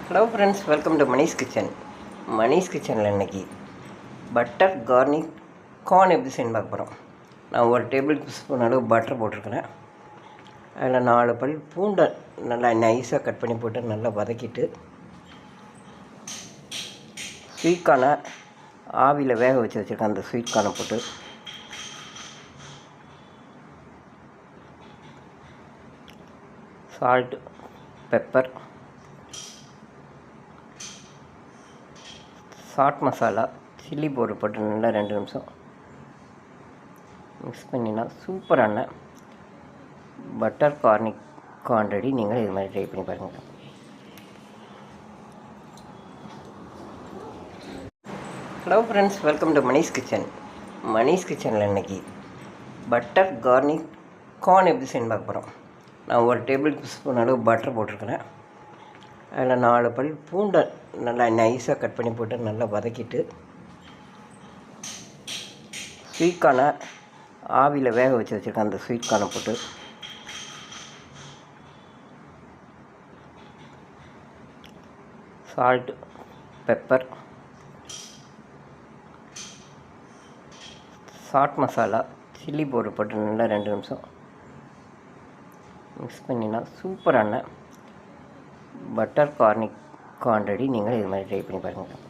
Hello friends, welcome to Manish kitchen. Manish கிச்சனில் இன்றைக்கி butter Carnegie corn எப்படி செய்யணும் பார்க்க போகிறோம். நான் ஒரு டேபிள் ஸ்பூன் அளவு பட்டர் போட்டிருக்கிறேன். அதில் 4 பல் பூண்டை நல்லா நைஸாக கட் பண்ணி போட்டு நல்லா வதக்கிட்டு, ஸ்வீட் கார்னை ஆவியில் வேக வச்சு வச்சுருக்கேன். அந்த ஸ்வீட் கார்னை போட்டு salt, pepper, chaat masala, chilli powder போட்டு நல்லா 2 நிமிஷம் மிக்ஸ் பண்ணினா சூப்பரான பட்டர் கார்னிக் கார்ன் ரெடி. நீங்கள் இது மாதிரி ட்ரை பண்ணி பாருங்கள். Hello friends, welcome to Manish kitchen. Manish கிச்சனில் இன்றைக்கி பட்டர் கார்னிக் கார்ன் எப்படி செய்யணும் பார்க்க போகிறோம். நான் ஒரு டேபிள் ஸ்பூன் அளவு பட்டர் போட்டிருக்கிறேன். அதில் 4 பல் பூண்டை நல்லா நைஸாக கட் பண்ணி போட்டு நல்லா வதக்கிட்டு, ஸ்வீட் கார்னை ஆவியில் வேக வச்சு வச்சுருக்கேன். அந்த ஸ்வீட் கார்னை போட்டு salt, pepper, chaat masala, chilli powder போட்டு நல்லா 2 நிமிஷம் மிக்ஸ் பண்ணினா சூப்பரான பட்டர் கார்னிக் கார்ன் ரெடி. நீங்கள் இது மாதிரி ட்ரை பண்ணி பாருங்கள்.